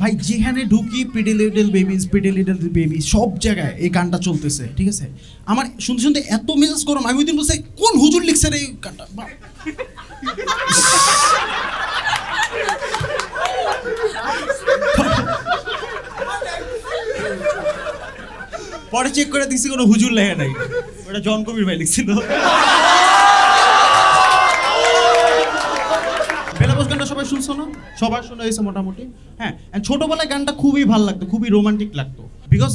ভাই যেখানে ঢুকি প্রিটি লিটল বেবি সব জায়গায় এই গানটা চলতেছে, ঠিক আছে? আমার শুনতে শুনতে এত মেজাজ গরম, আমি ওই দিন বলছি কোন হুজুর লিখছে রে এই গানটা। পরে চেক করে দেখছি কোনো হুজুর লেখা নাই, ওটা জন কবির ভাই লিখছিল। বেলাবোস গানটা সবাই শুনছো না? সবার শোনা হয়েছে মোটামুটি। হ্যাঁ, ছোটবেলায় গানটা খুবই ভালো লাগতো, খুবই রোমান্টিক লাগতো। বিকজ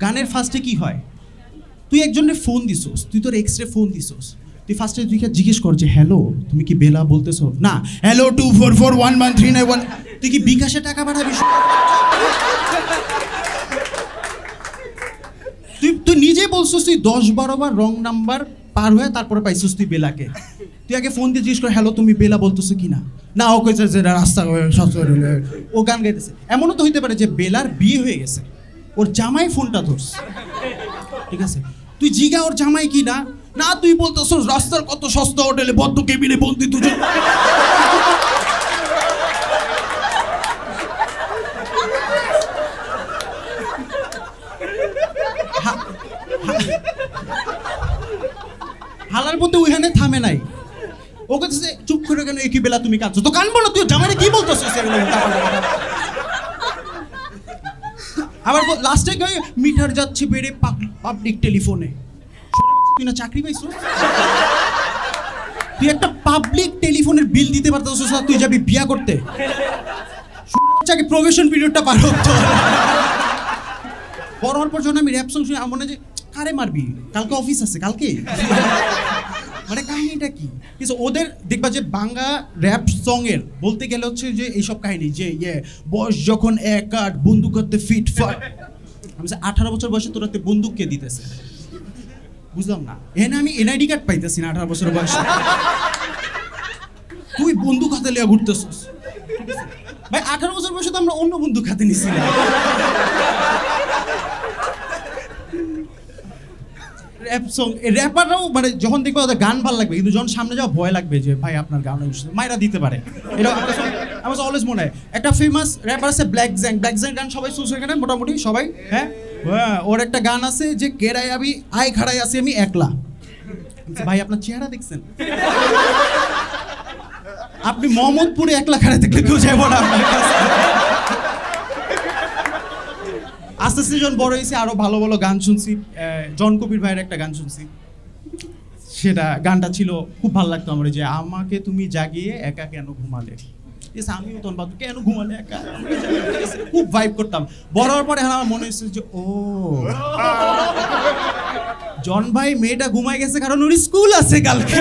গানের ফার্স্টে কি হয়, তুই একজনের ফোন দিছোস, তুই তোর এক্সরে ফোন দিছোস, তুই ফার্স্টে তুই জিজ্ঞেস কর যে হ্যালো তুমি কি বেলা বলতেছো না, হ্যালো 2441139 তুই কি বিকাশে টাকা পাঠাবি? তুই নিজে বলছিস তুই 10-12 বার রং নাম্বার পার হয়ে তারপরে পাইছিস তুই বেলাকে। তুই আগে ফোন দিয়ে জিজ্ঞেস কর হ্যালো তুমি বেলা বলতেছো কিনা, না ও কইছে যে রাস্তা ও গান গাইতেছে। এমনও তো হইতে পারে যে বেলার বিয়ে হয়ে গেছে, ওর জামাই ফোনটা ধরছে, ঠিক আছে? তুই জিগা ওর জামাই কি না, না তুই বলতেছিস রাস্তার কত সস্তা হোটেলে বদ্ধ কেবিনে বন্দি দুজন। হালার মধ্যে ওইখানে থামে নাই, ও কাছে চুপ করে কেন একই বেলা তুমি কাঁদছো, তো কানবো না, তুই জামাইরে কি বলতেছিস? আবার লাস্টে গিয়ে মিটার যাচ্ছে বেড়ে পাবলিক টেলিফোনে। তুই না চাকরি পাইছিস, তুই একটা পাবলিক টেলিফোনের বিল দিতে পারতেছিস না, তুই যাবি বিয়া করতে? প্রবেশন পিরিয়ডটা পার হতো। বড় হওয়ার পর যখন আমি র্যাপ সং শুনি আমার মনে হয় যে কারে মারবি, কালকে অফিস আছে, কালকে মানে কাহিনীটা কি? কিন্তু ওদের দেখবা যে বাংলা র্যাপ সং এর বলতে গেলে হচ্ছে যে এইসব কাহিনী যে বয়স যখন 1-8 বন্দুক করতে ফিট ফাট, আমি 18 বছর বয়সে তোরা বন্দুক কে দিতেছে বুঝলাম না। এখানে আমি এনআইডি কার্ড পাইতেছি না 18 বছর বয়সে, তুই বন্দুক হাতে লিয়ে ঘুরতেছিস। ভাই 18 বছর বয়সে তো আমরা অন্য বন্দুক হাতে নিছি না। র্যাপ সং র্যাপাররাও মানে যখন দেখবে ওদের গান ভালো লাগবে, কিন্তু যখন সামনে যাওয়া ভয় লাগবে যে ভাই আপনার গান মাইরা দিতে পারে। এটা আমার অলওয়েজ মনে হয় একটা ফেমাস র্যাপার আছে ব্ল্যাক জ্যাং গান সবাই শুনছে এখানে মোটামুটি সবাই। হ্যাঁ, ওর একটা গান আছে যে কেরাই আমি আয় খাড়াই আছি আমি একলা। ভাই আপনার চেহারা দেখছেন, আপনি মোহাম্মদপুরে একলা খাড়াই দেখলে কেউ যাইব না আপনার কাছে। আস্তে আস্তে যখন বড় হয়েছে আরো ভালো ভালো গান শুনছি, জন কবির ভাইয়ের একটা গান শুনছি, সেটা গানটা ছিল খুব ভালো লাগতো আমার, যে আমাকে তুমি জাগিয়ে একা কেন ঘুমালে। আমিও তখন ভাবতাম কেন ঘুমালে একা, খুব ভাইব করতাম। বড় হওয়ার পরে আমার মনে হয়েছে যে ও জন ভাই মেয়েটা ঘুমাই গেছে কারণ ওর স্কুল আছে কালকে।